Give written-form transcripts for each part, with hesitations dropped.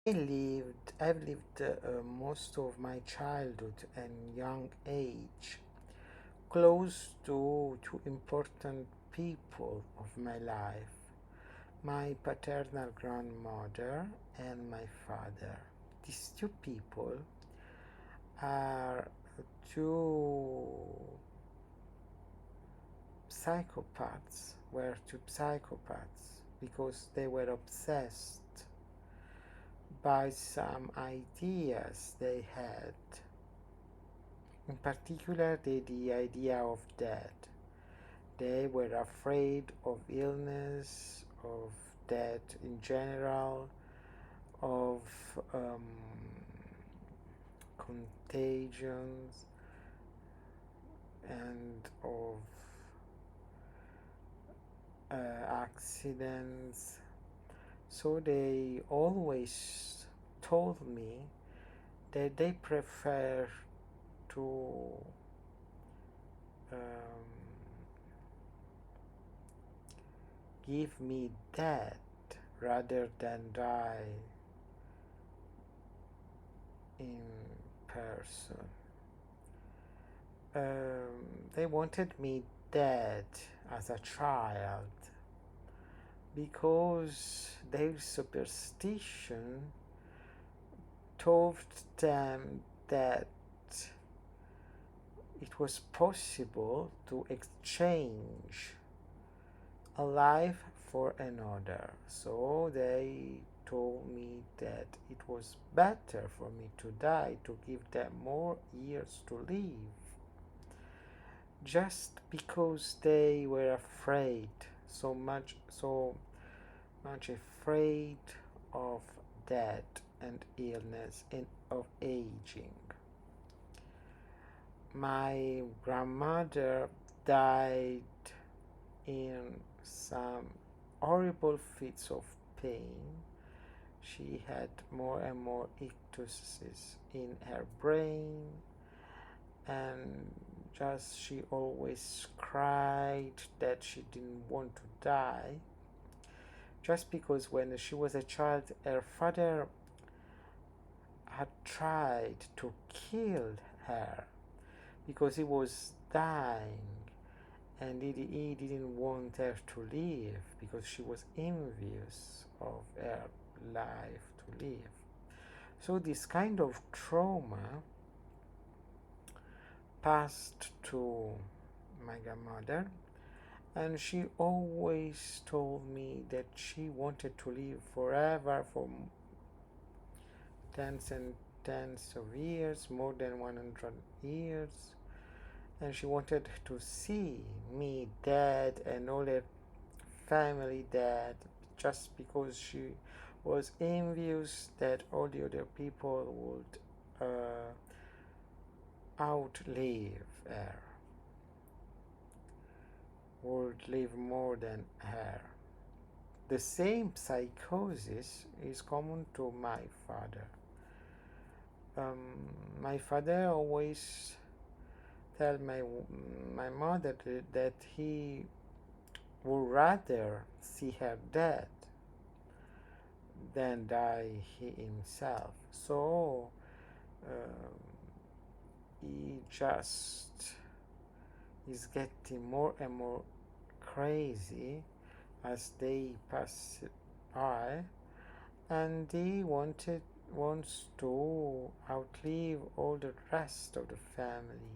I've lived most of my childhood and young age close to two important people of my life, my paternal grandmother and my father. These two people are two were two psychopaths because they were obsessed by some ideas they had. In particular, the idea of death. They were afraid of illness, of death in general, of contagions, and of accidents. So they always told me that they prefer to um, give me death rather than die in person. They wanted me dead as a child because their superstition told them that it was possible to exchange a life for another. So they told me that it was better for me to die to give them more years to live, just because they were afraid, so much afraid of death and illness and of aging. My grandmother died in some horrible fits of pain. She had more and more ictuses in her brain, and just she always cried that she didn't want to die. Just because when she was a child, her father had tried to kill her because he was dying, and he didn't want her to live because she was envious of her life to live. So this kind of trauma passed to my grandmother, and she always told me that she wanted to live forever for tens and tens of years, more than 100 years, and she wanted to see me dead and all her family dead just because she was envious that all the other people would outlive her, would live more than her. The same psychosis is common to my father. My father always tell my mother that he would rather see her dead than die he himself. So um, he just is getting more and more crazy as they pass by, and he wants to outlive all the rest of the family,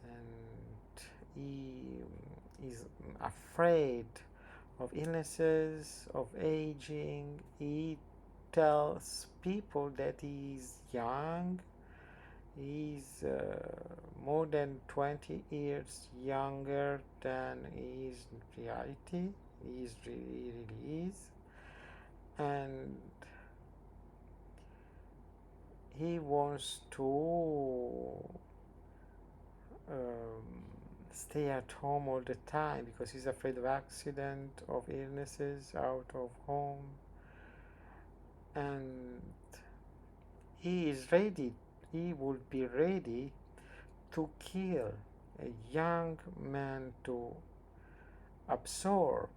and he is afraid of illnesses, of aging. He tells people that he's young. He's more than 20 years younger than he is in reality. He really is. And he wants to um, stay at home all the time because he's afraid of accident, of illnesses out of home, and he is ready. He would be ready to kill a young man to absorb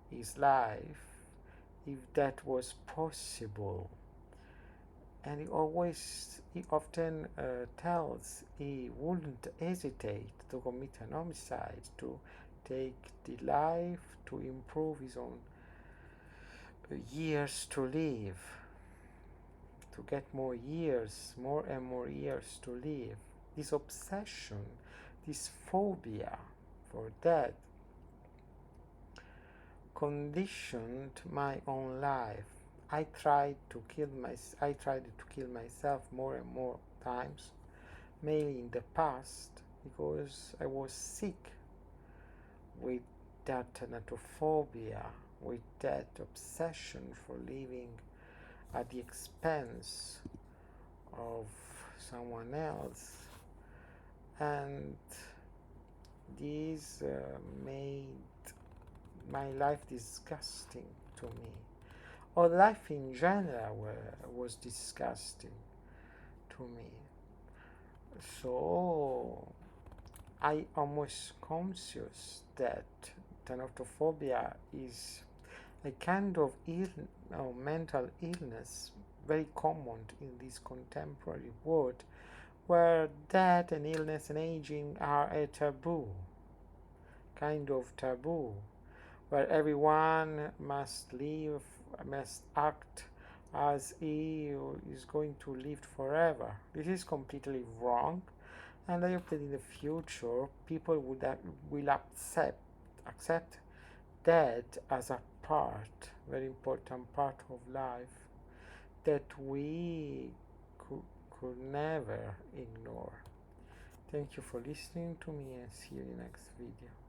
his life if that was possible. and he often tells he wouldn't hesitate to commit an homicide to take the life to improve his own years to live, to get more years, more and more years to live. This obsession, this phobia for death conditioned my own life. I tried to kill myself more and more times, mainly in the past, because I was sick with that thanatophobia, with that obsession for living at the expense of someone else, and this made my life disgusting to me. Or life in general was disgusting to me. So I almost conscious that thanatophobia is a kind of mental illness very common in this contemporary world, where death and illness and aging are a taboo, kind of taboo, where everyone must live, must act as he is going to live forever. This is completely wrong, and I hope that in the future people will accept death as a very important part of life that we could never ignore. Thank you for listening to me, and see you in the next video.